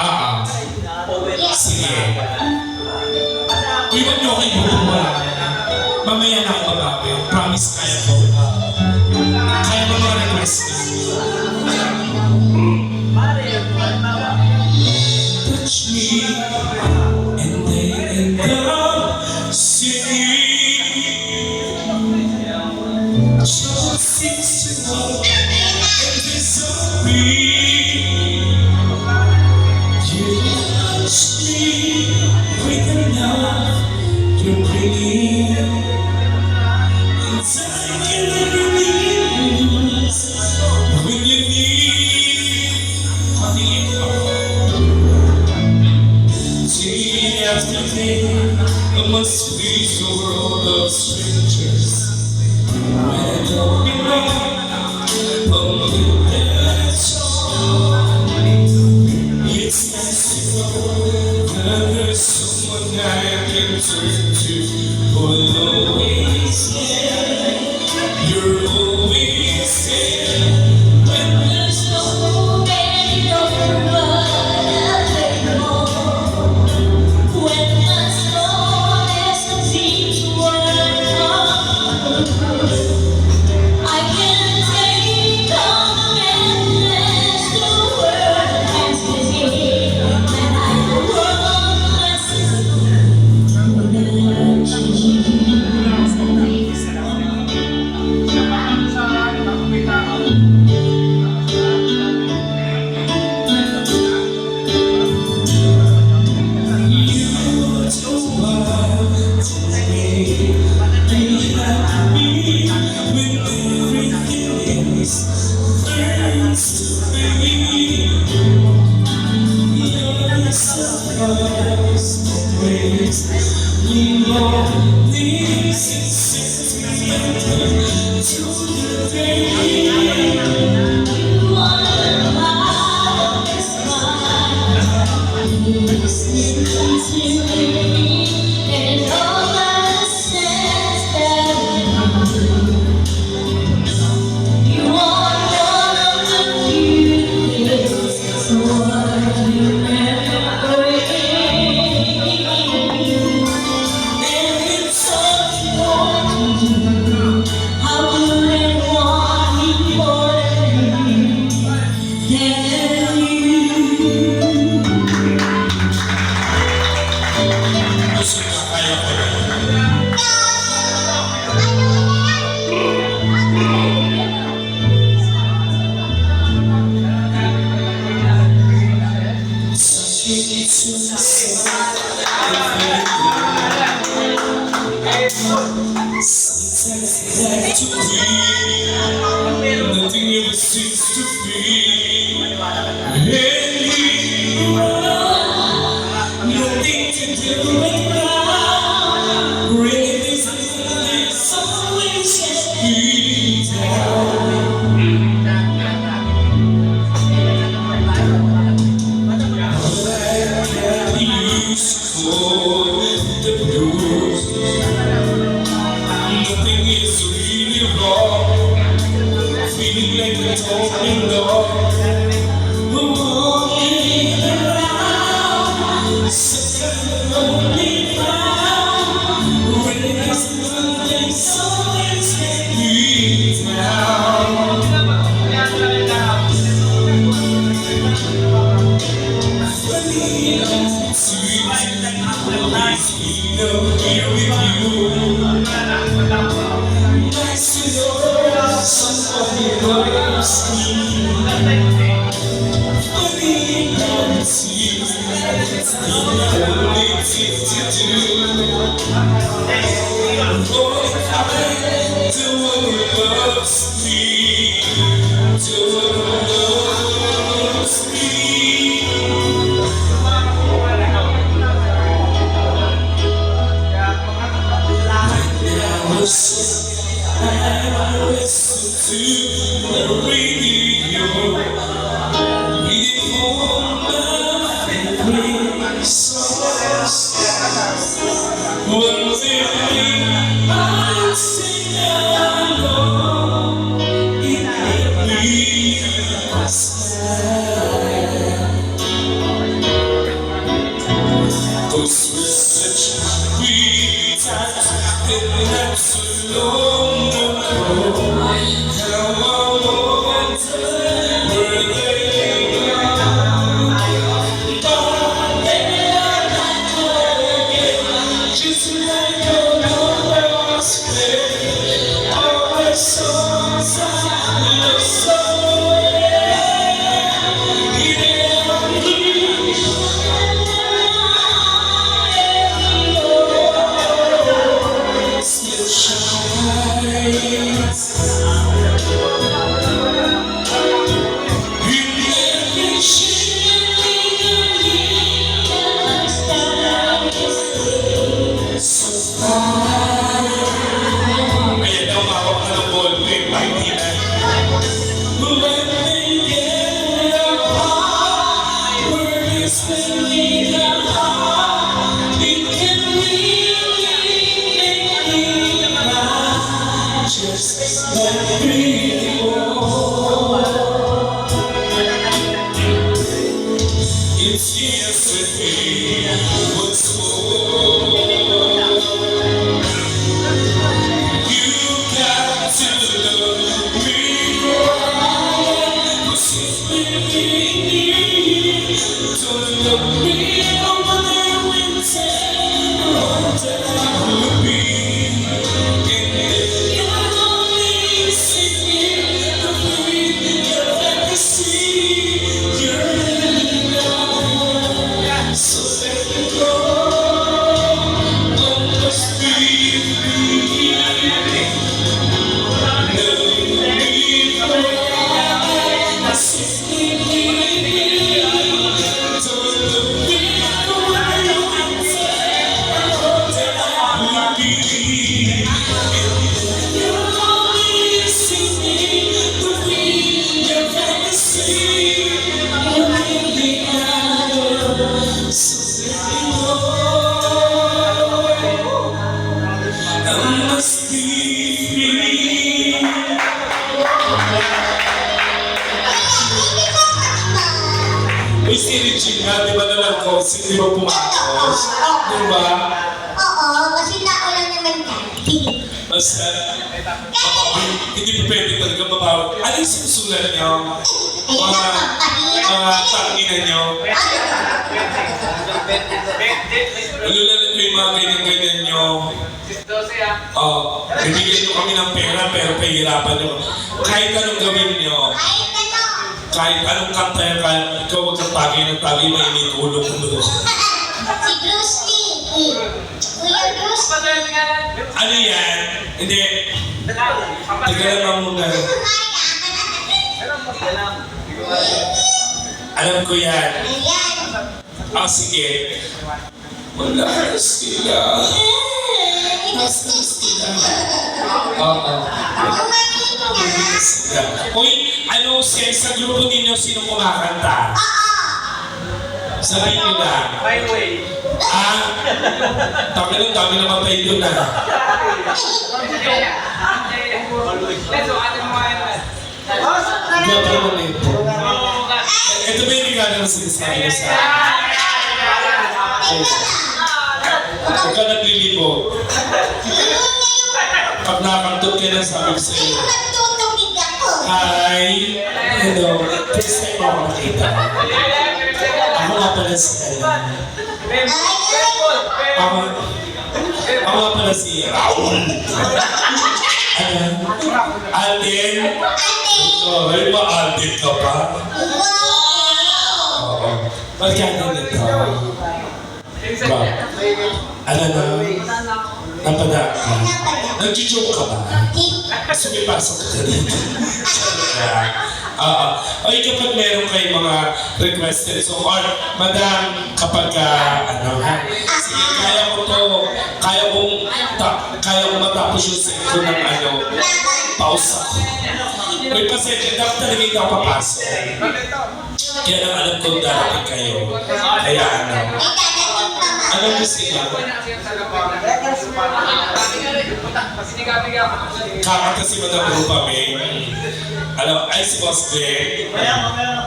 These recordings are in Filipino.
Ah, sige. Iwan niyo kayo bumaba. Mamaya na ako babawi. Promise kaya ko. Kaya mo mga request ko. Touch me and they end up singing. Just seems to know and disappear. You touch me with enough to bring inside can never release when you need honey. Day after day, I must face the world of strangers. When I don't belong, only that's all. It's nice to know that there's someone I can turn to who will always care. You're always there when there's no way over. Sometimes I like to be nothing ever seems to be any nothing to do right now. Really, this is always be down. All I can use for the blues. Nothing is really wrong. Feeling like a talking dog. Walking around, such a lonely clown. When there's nothing, always get me down. Funny, sweet, always here with you. Nice to know somebody loves me. Funny how it seems it's the only thing to do. Oh, the one who loves me, the one who loves me. I listen to the radio, reading all my favorite songs. singing the heart, it can really make me cry. Just like before. It's yesterday was more. You got to love me more. 'Cause it's been me. Don't love me over the winter. All that I will be. And you're only singing the way you're like the sea. So let me go. Don't must be free. Let me go. Simply me. Don't look me away. That I will be. You're only singing the way you're like the sea. You're really out. So let me go. I must be free. Uy, si Richie nga, di ba naman ko? Di ba pumatos? Di ba? Oo, kasi naulan naman dati. Basta, hindi pa pwede talaga mabawi. Ano yung sinusulat niyo? Mga tanginan niyo? Alulalan ko yung mga ganyan-ganyan niyo. Bibigyan niyo kami ng pera pero pahirapan niyo. Kahit anong gawin niyo, Kahit ano. kahit anong kanta yan, kahit ikaw wag kang tagay ng tagay, mainit ulo ko mo. Si Bruce Lee. Kuya Bruce Lee. Ano yan? Hindi. Teka lang muna. Alam ko yan. Ayan. Sige. Wala sila. Inustis sila. Oo. Kumain nga. Uy, ano sa grupo ninyo sino kumakanta? Sabihin nyo na. Highway. Dami naman tayo doon na. Let's go, atin mo ngayon. Diyan pa naman ito. Ito ba yung regalo na sinasabi ko sa Huwag ka naglilibo. Pag nakantot ka na sabi ko sa'yo. Nagtutubig ako. Hi! Hello. First time ako nakita. Ako nga pala si Alan. Ako nga pala si Raul. Alan. Alden. Oh, ay ma-Alden ka pa? Oo. Ba't ka nandito? Ba? Alam na, napadaan ka. Nag-joke ka ba? Sumipasok ka dito. Ay, kapag meron kayong mga requested song or madam, kapag sige, kaya ko to, kaya kong matapos yung set ko ng pause ako. May pasensya, dapat talaga hindi ako papasok. Kaya nang alam ko darating kayo. Kaya anong gusto niya? Kakanta si Madam Rupa May. Ay si Boss Glenn.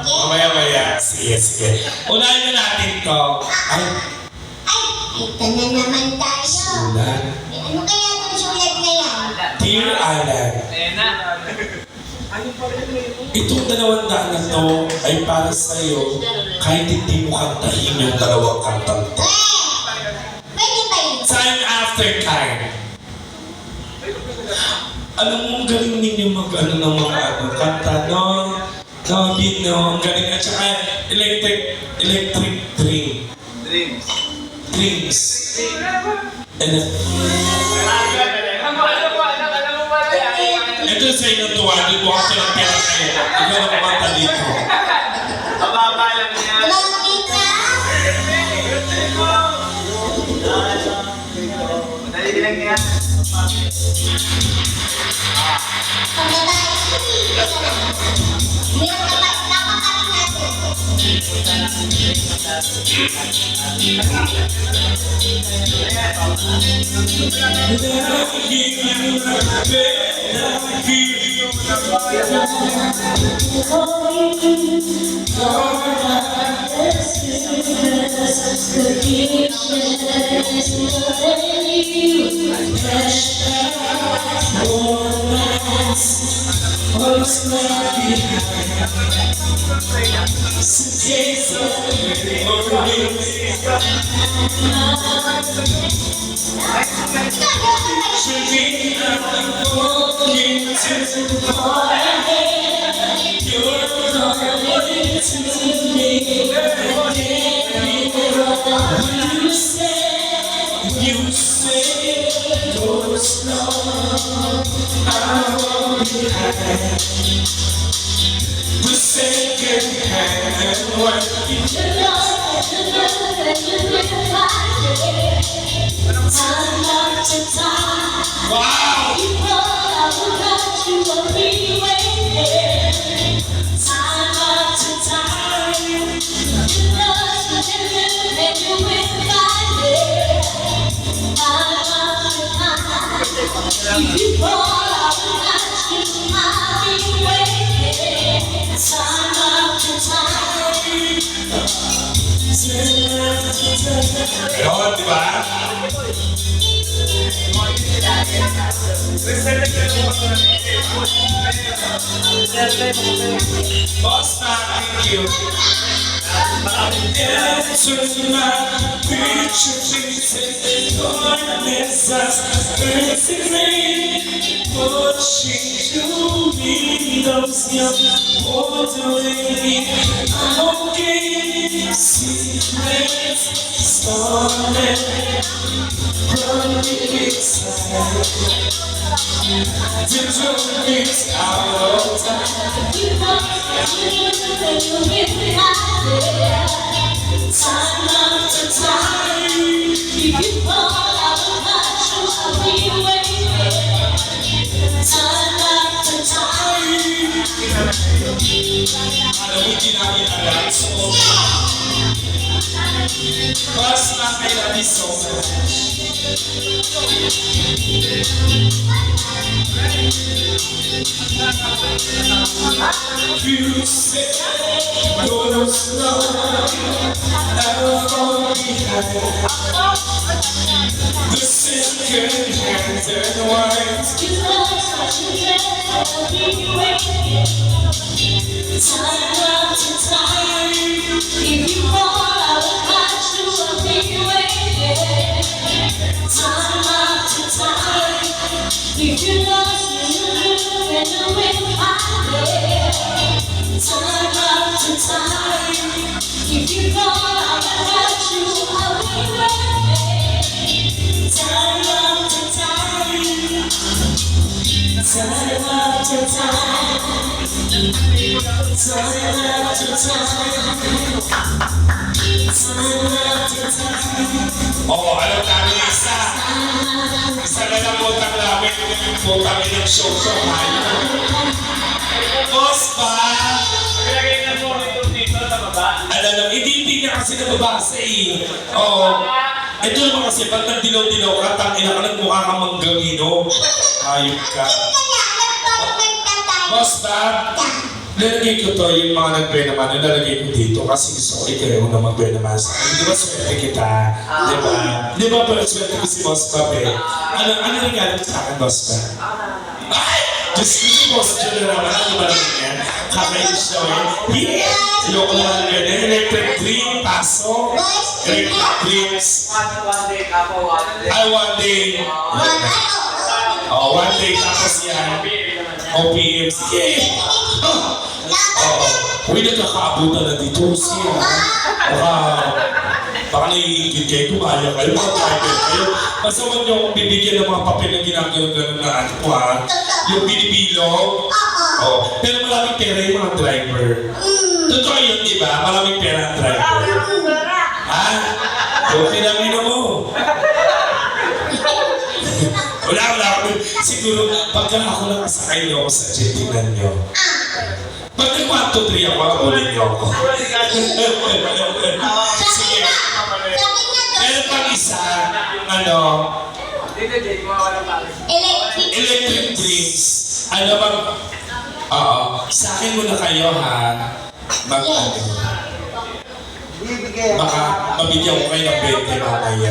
Mamaya. Sige. Unahin na natin to. Ito na naman tayo. Sulat. Ano kaya itong sulat na yan? Dear Alan, itong 200 na to ay para sa'yo kahit hindi mo kantahin yung dalawang kantang to. Pwede ba yun? Time after time. Alam mo, ang galing ninyo ng mga kanta, no? No, beat, no? Ang galing. At saka electric dreams. And ito sa inyo tuwa, di mo ako ng pera kayo. Ikaw na kumanta dito. Mababa lang niya. Bakit na? Dali lang niya. Pag tayo, yung napakapit natin. You say go slow, I won't be high. The second hand one. Wow! If you fall, I will catch you. I'll be waiting. Time after time. Yun, di ba? Boss na, thank you. Answer my picture, Jesus. Darkness has basically what she do me. Those young boys away. I'm okay. Secrets started running inside. Different things out of time. Time after time. If you fall, I will catch you. I'll be waiting. Time after time. Alam mo, ginagawa so mas na kailan ni so you say go slow, I'll fall behind. The second hand and white. You lost what you get. I'll be waiting. Time after time. If you fall, I will catch you. I'll be waiting. Time after time. If you lost me, you knew, then you will find it. Time after time. If you fall, I will catch you. I'll be waiting. Time after time. Time after time. Time after time. Time after time. Oh, alam namin isa. Isa na lang utang namin. Utang ng show ko. Boss ba? Ilagay na mo dito sa baba. Alam na, hindi niya kasi nababasa eh. Oo. Ito naman kasi, pag nagdilaw-dilaw ka, tangina ka nagmukha kang manggamino. Ayun ka. Boss ba? Lalagay ko to, yung mga nagbe-naman, lalagay ko dito kasi gusto ko ikaw na magbe-naman sa akin. Di ba swerte kita? Di ba? Di ba pero swerte ko si Boss Bob eh? Ano regalo sa akin, Boss Bob? Ay! Diyos ko si Boss Joe na naman, ano ba naman yan? Kakainis daw eh. Yeah! Loko naman ganyan. Electric dream, paso. Electric dreams. One day, kapo, one day. Ay, one day. Oh, one day tapos yan. OPM. Sige. Oo. Uy, nagkakaabutan na dito siya. Baka naiigit kayo, tumaya kayo, mag-driver kayo. Basta huwag niyo akong bibigyan ng mga papel na ginagawa na ano po ha. Yung binibilog. Oo. Pero maraming pera yung mga driver. Totoo yun, di ba? Maraming pera ang driver. Ha? Okay lang yun mo. Wala Pagka ako nakasakay niyo ako sa jet, tingnan niyo. Pag nag-1, 2, 3 ako, abulin niyo ako. Sa akin Sige. na. Sa akin na to. Meron pang isa, ano, Dito, Jay, mawawala pa. Electric. electric dreams. Ano bang, oo, sa akin muna kayo ha, mag, ano, baka mabigyan ko kayo ng 20 mamaya.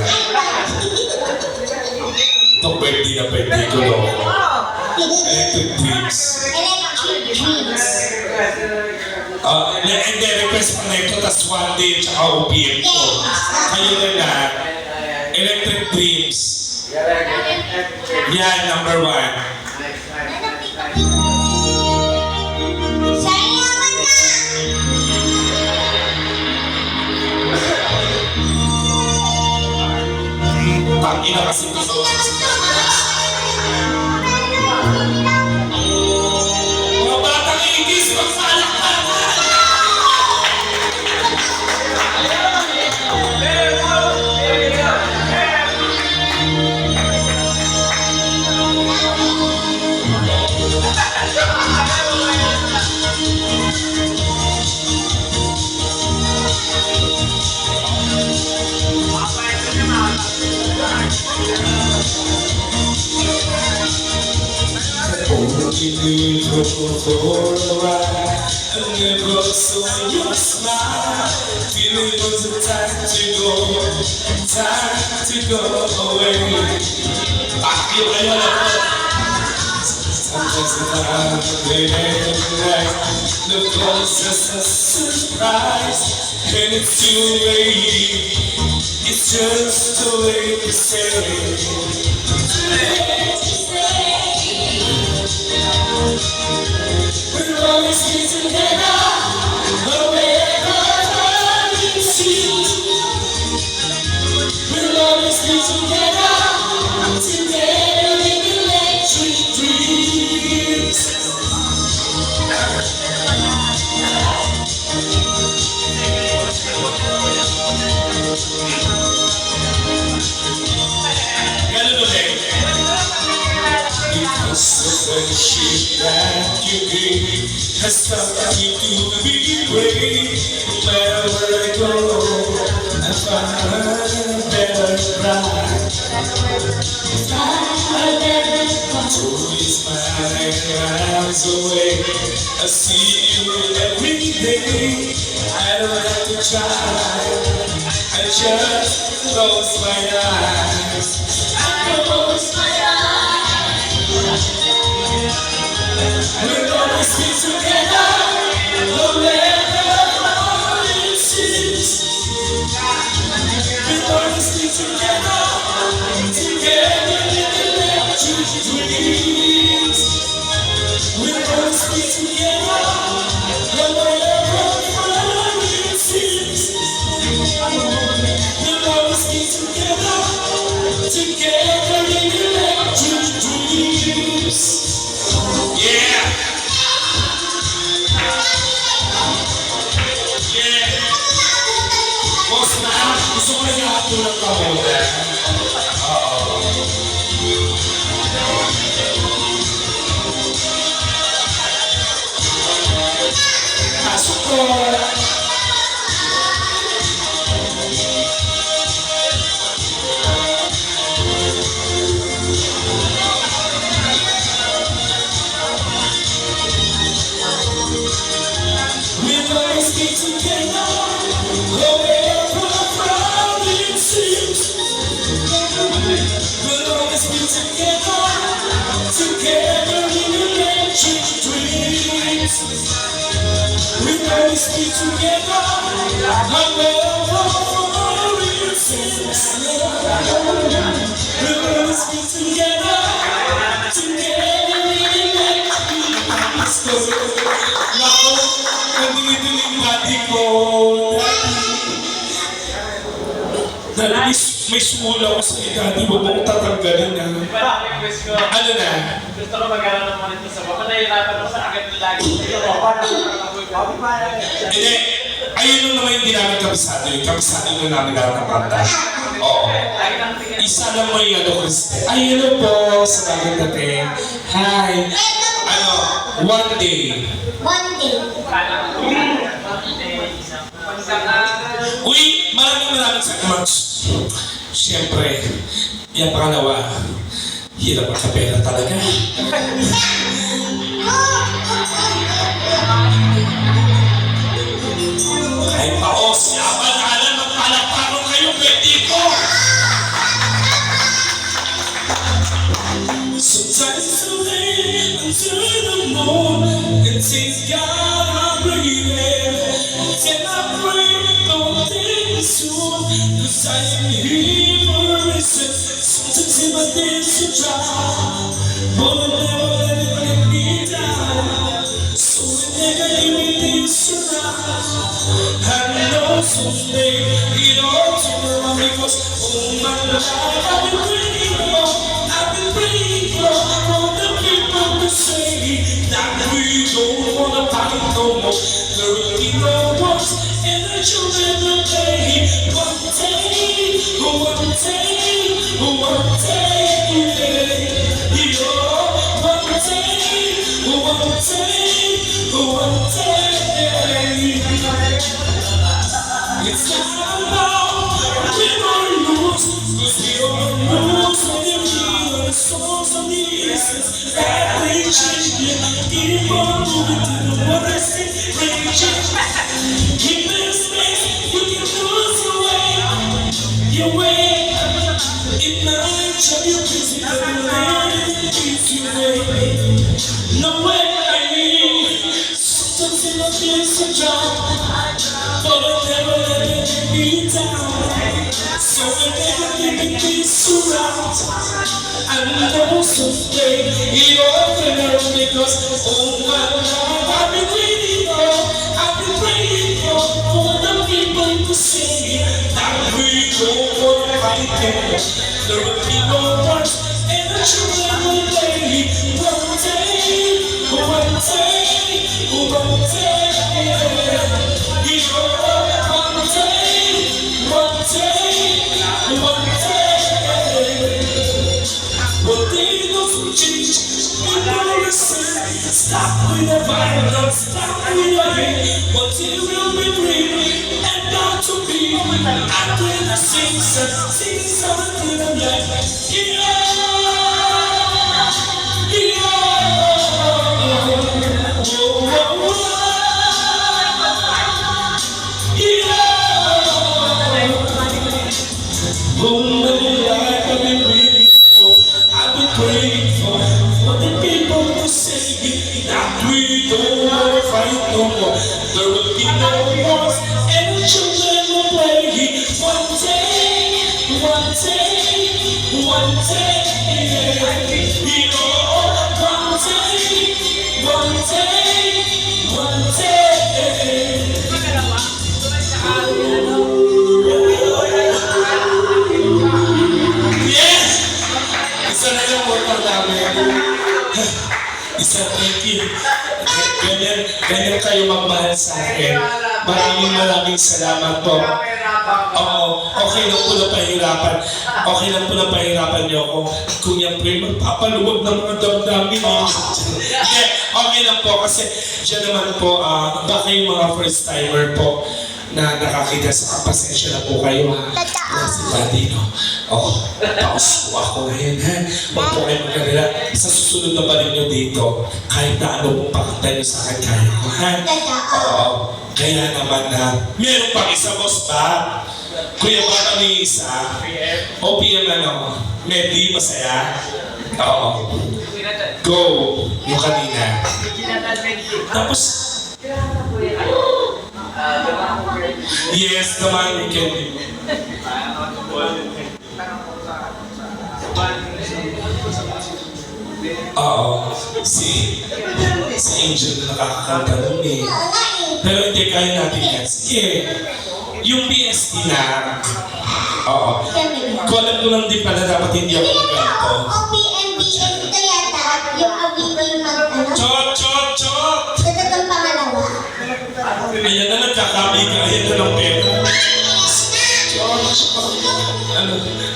Itong birthday na birthday ko loko. Electric dreams. Electric dreams. And then request pa na ito, tas one day, tsaka OPM ko. Kayo na na, electric dreams. Yan, number 1. Sayawan na. Tangina kasi Kasi ko. naman to. Mga batang igis, magsalakpakan! For a while, I never saw your smile. Feeling was the time to go away. Bakit kayo na po? Sometimes I'm late at night. The closest a surprise, and it's too late. It's just too late to say. We'll always be together, wherever we see. We'll always be together, together in electric dreams. Ganun ulit. Because the friendship that you gave has taught me to be brave. Wherever I go, I find a better ride. Always my miles away. I see you every day. I don't have to try. I just close my eyes. I close my eyes. We'll always be together, no matter what it seems. We'll always be together, together in electric dreams. We'll always be together, no matter what it seems. We'll always be together, together in electric dreams. Yeah! Yeah! Boss na, gusto ko na nakatulog ka muna. Oo. Pasok ko. We'll always be together, however far it seems. We'll always be together, together in electric dreams. We'll always be together, however far it seems. We'll always be together, together in electric dreams. Nako, nandinig body ko. Dahil may sumula ko sa ikadi, huwag mong tatanggalin na. Request ko. Ano na? Gusto ko magkaroon ng monitor sa baba. Nahihirapan ako sa agad na lagi. Hindi, ayun nung naman hindi namin kabisado yun. Kabisado nung namin lahat ng kanta. Oo. Isa lang mo yung ano, Kriste. Ay, hello po sa bagong dating. Hi. Ano, one day. One day. Uy, maraming salamat. Siyempre, yan pangalawa. Hirap ang kapela talaga. Kahit pa o, siyapan ka lang, magpalakpakan kayo, pwede ko. Sometimes I lay under the moon and think God I'm breathing. Then I pray, don't take me soon, 'cause I am here for a reason. Sometimes in my days to try, but I never let it get me down. So whenever you need things to rise, I know someday it all turn around because all my life I've been praying for. I've been praying for the people to say that we don't wanna fight no more. There will be no wars and the children will play. One day, one day, one day, yeah. One day, one day, one day. It's not about win or lose, 'cause we all lose when you hear the songs of the innocence that they change. Keep on moving to the water, sing, bring change. Keep this space, you can lose your way. It might show you busy, but the land keeps you away. No way. Sometimes in my face I drop, but I never let it get me down. So whenever giving peace around, I know someday it all can end because all my life I've been waiting for, I've been praying for the people to say that we don't want to fight anymore. There will be no wars and the children will play. One day, one day, one day. Stop with the violence, stop with the hate. But it will be real and not to be. I'm going to sing something of life. Yeah, I've been praying for the people to say that we don't want to fight no more. There will be no wars and the children will play. One day, one day, one day, you know, one day, one day, one day. Yes! Isa na yung motor namin. Isa, thank you. Ganyan kayo magmahal sa akin. Maraming salamat po. Oo, okay lang po na pahirapan. Okay lang po na pahirapan niyo ako. Kung yan po yung magpapaluwag ng mga damdamin. Okay lang po kasi dyan naman po, baka yung mga first timer po na nakakita sa pasensya na po kayo ha. Na si Daddy, no? Oh, paus po ako ngayon ha. Huwag po kayo magkalala. Sa susunod na balik nyo dito, kahit na ano pong pakantay nyo sa akin, kaya ko ha. Oo. Kaya naman na, meron pang isa, boss ba? Kuya ba kami isa? OPM ano? Medley, masaya? Oo. Go! Yung kanina. Tapos, yes, the man we can do. Oo, si Angel na nakakakanta nun eh. Pero hindi kaya natin yan. Sige, yung BST na, oo. Alam ko lang din pala dapat hindi ako nagganto. OPMBM ito yata, yung Aviva yung mag-ano. Chot! Ito itong pangalawa. Ayan na nagkakabiga, ayan na ng pera. Chot!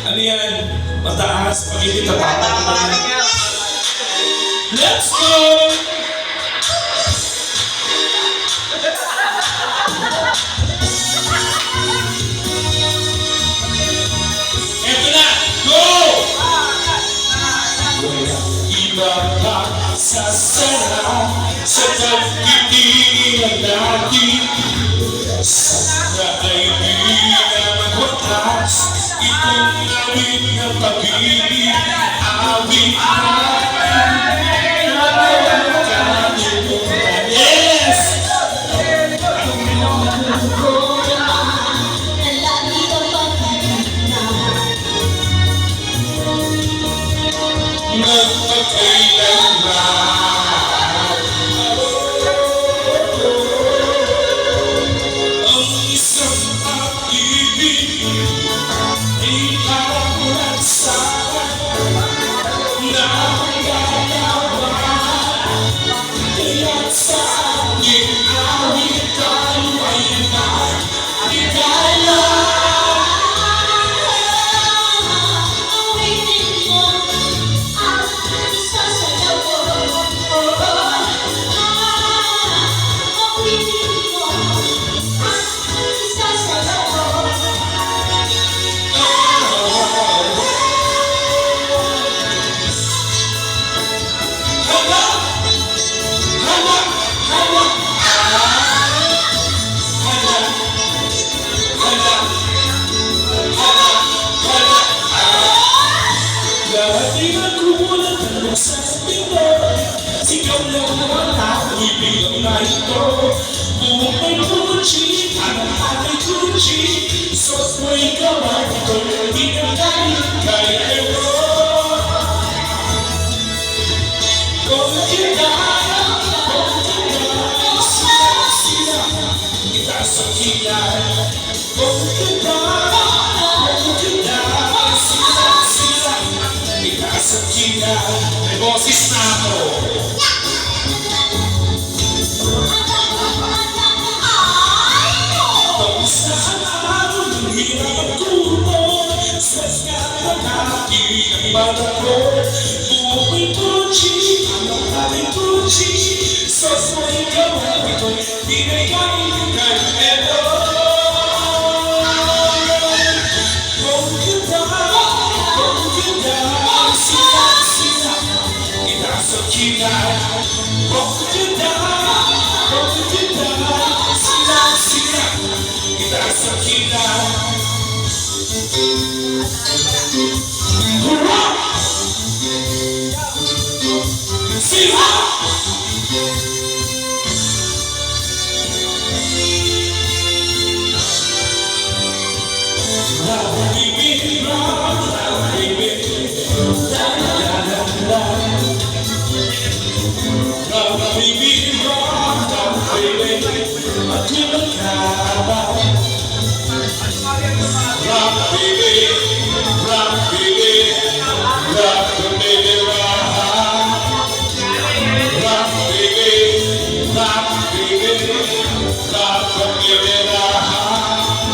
Ano yan? Mataas. Pag hindi tatapak. Let's go! Eto na! Go! Iba pa sa sarap sa pagkikilang natin. Sana ay di na magwakas itong awit ng pag-ibig. Awit na yes! Magpakailanman ang isang pag-ibig ay parang sa na magagawa. Kaya sa aking awit tayo ay nagigala. Dahil nagkumulat ang sa pito, sigaw lang naman ako'y bilang na ito. Buong may Gucci, ang aking Gucci, sos mo'y gawa ito, hindi na kaya ito. Kung kita, sila, itaas ang kilay. Kung kita, sila, itaas ang kilay. May boses na ako. Basta ang araw ng hirap ang kumo, stress ka nakaki ang bata ko. Buong Gucci, ang aking Gucci, sos mo'y gawa ito'y binigay kay Edo. Kung kita, sila, itaas ang kilay. Kung kita, sila, itaas ang kilay. Hurra! Sila!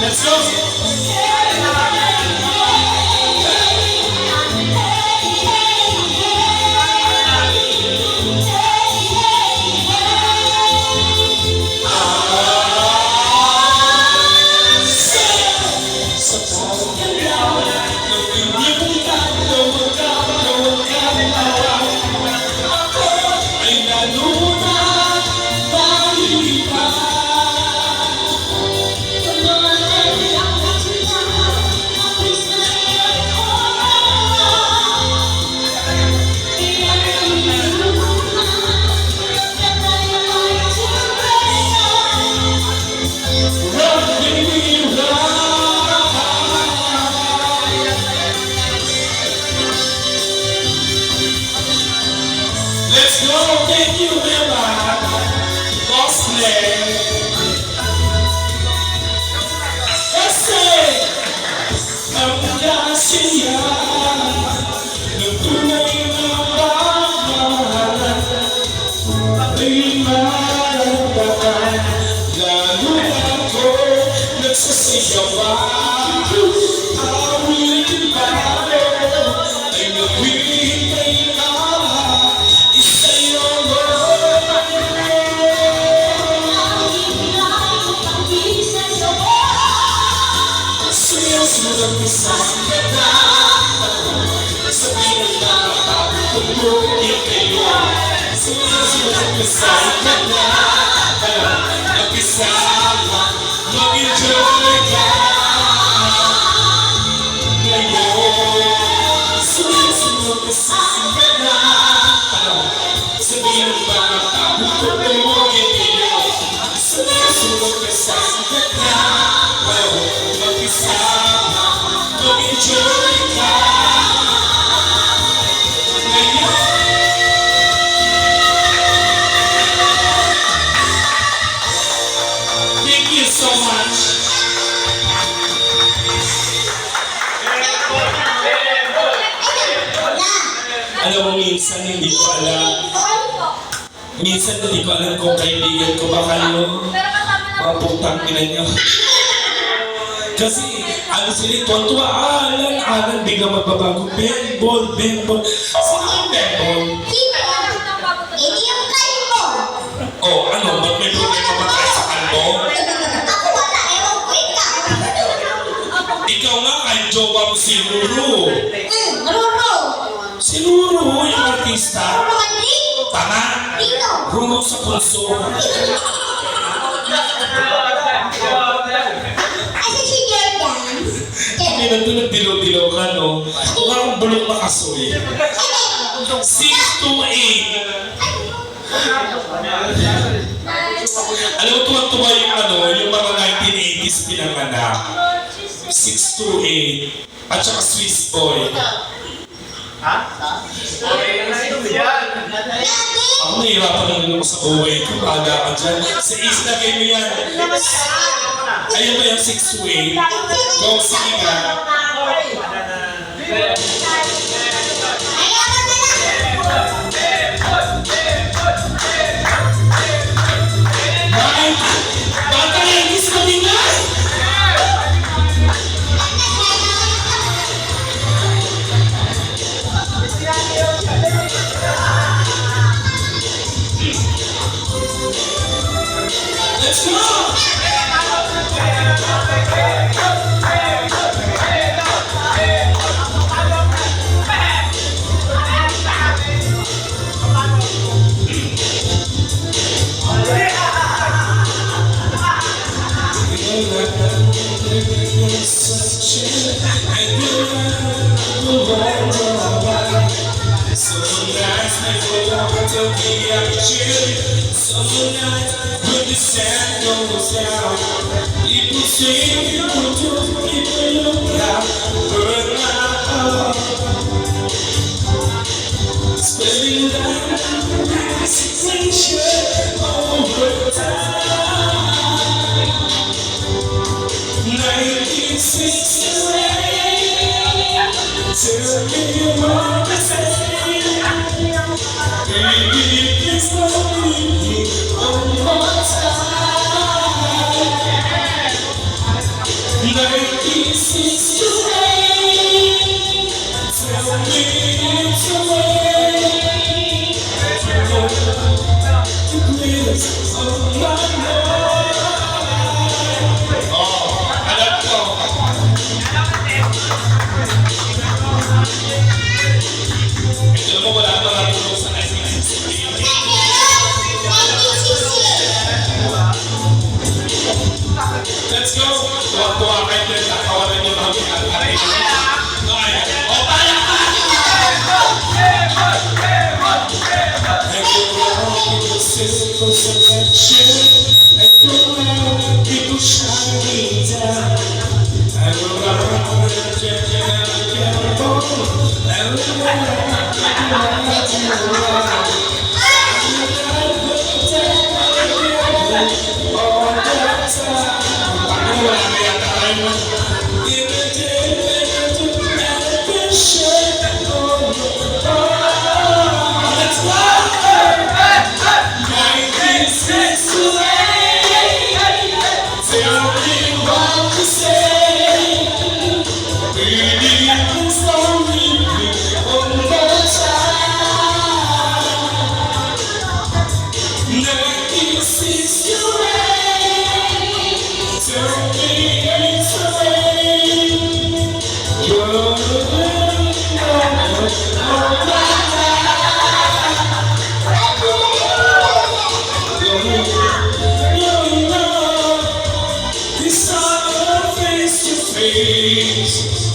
Let's go! nag-isang ka na. Sabihin ng mga tao, tumulong kayo. Sunod-sunod nag-isang ka na. Nag-isama, mag-enjoy ka. Ngayon, sunod-sunod nag-isang ka na. Sabihin ng mga tao, tumulong kayo. Sunod-sunod nag-isang ka na. Mag-isama, mag-enjoy ka. Thank you so much. Alam mo, minsan hindi ko alam. Minsan hindi ko alam kung kaibigan ko ba kayo. Mga putang ina niyo. Kasi, ano sila, tuwa-tuwa, alan, biglang magbabago. Bembol. Sino yung bembol? Sino? Hindi yung kalbo. Oh, ano, ba't may problema ba tayo sa kalbo? Ako wala, ewan ko ikaw. Ikaw nga, kahit jowa mo si Ruru. Ruro. Si Ruru, yung artista. Ruro Manding. Tama? Dino. Ruru sa puso. Asa si Jordan? Hindi na doon nagdilaw-dilaw ka, no? Mukha kang bulok na kasoy. 6 to 8. Alam mo, tuwa-tuwa yung ano, yung mga 1980s pinanganak. 6 to 8. At saka Swiss Boy. Ako nahihirapan na rin ako sa buhay ko. Baga ka dyan. Sa isla kayo mo yan. Ayun ba yung 6 to 8? Go, sige nga. Ayaw mo na lang. Bakit? Bata na yung kiss mo din na! Let's go! So nice, when the sun goes down, people sing, people do, people look out, burn out. Spending time in this situation over time. 1968, tell me what to say. Baby, please love me one more time. 1968, tell me it's a way. The greatest of my life. Oh, alam ko. ways.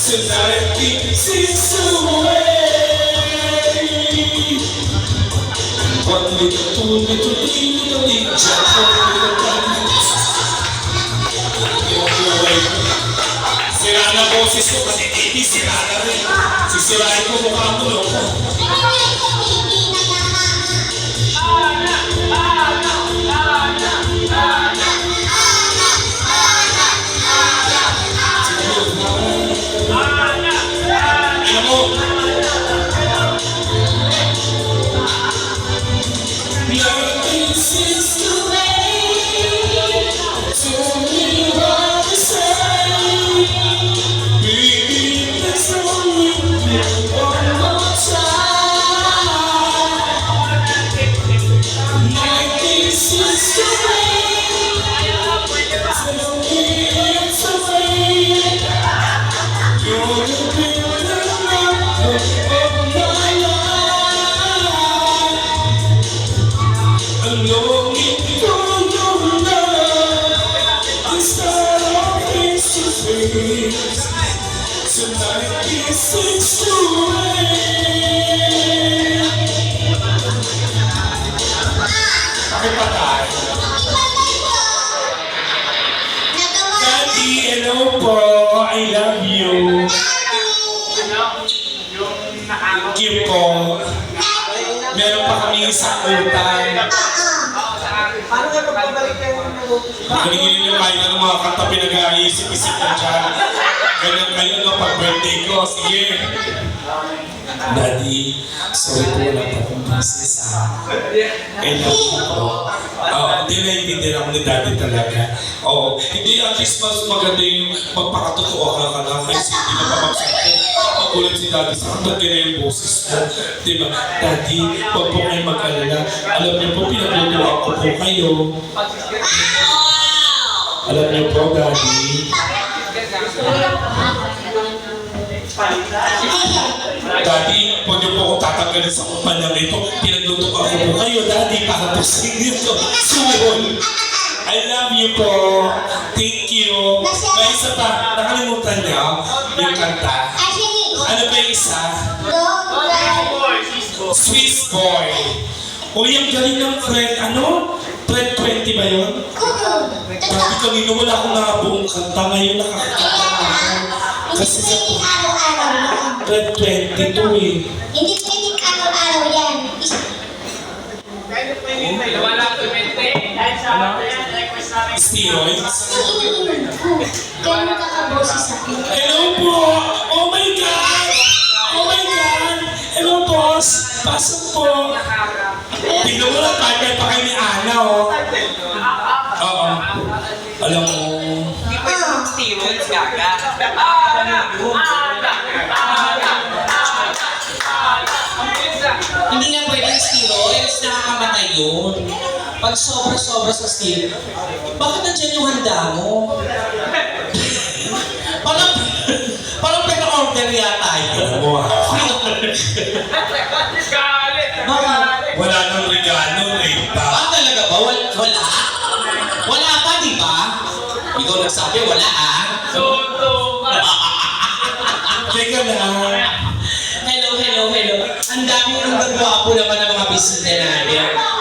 Tonight keeps us away. One little jump sira na boses ko kasi hindi sira na rin. Sisirain ko mukha ang tulong ko. Alam mo, nothing seems to wait. Tell me what to say. Baby, let's only do one more time. Nothing seems to wait. Tell me it's a way. You're the building of my life. I'm longing for your love. Instead of face to face. Tonight is six to eight. Bakit pa tayo? Daddy, hello po. I love you. Thank you po. Meron pa kami isang utang. Paano kayo magpabalik kayo ng Pakinigin niyo kayo ng mga kanta pinag-aisip-isip na dyan. Ganyan kayo no, pag birthday ko. Sige. Daddy, sorry po wala po akong business I love you po. Hindi naiintindihan ako ni Daddy talaga. Hindi at least mas maganda yung magpakatotoo ka lang kasi hindi na pa magsabi. Magulat si Daddy sa kanta kaya yung boses ko. Diba? Daddy, huwag po kayong mag-alala. Alam niyo po, pinaglutuan ko po kayo. Alam niyo po, Daddy. Daddy, huwag niyo po akong tatanggalin sa kumpanya nito. Pinagluto ko po kayo, Daddy, para po sa inyo. Suwon. I love you po. Thank you. May isa pa, nakalimutan niyo yung kanta. Ano ba yung isa? Swiss Boy. O yung galing ng Fred, ano? Fred 20 ba yun? Dati kanina wala akong nakabuong kanta, ngayon nakakakanta ako. Kasi sa Fred 22 eh. Hindi pwedeng araw-araw yan. Wala ko mente. Dahil sa request namin. Steroids. Iniinom ko. Kaya nakakaboses ako. Hello po! Oh my God! Oh my God! Hello boss! Pasok po! Tingnan mo lang, partner pa kayo ni Ana oh. Oo. Alam mo, Hindi pa yung steroids, gaga. Hindi nga pwedeng steroids, nakakamatay yun. Pag sobra-sobra sa steroids, bakit nandiyan yung handa mo? Parang pina-order yata yun. alam mo ah. Bakit? Wala nang regalo, eh. Ah, talaga ba? Wala? Wala pa, di ba? Ikaw nagsabi, wala ah. Teka lang. Hello. Ang dami ng gagwapo naman ng mga bisita natin.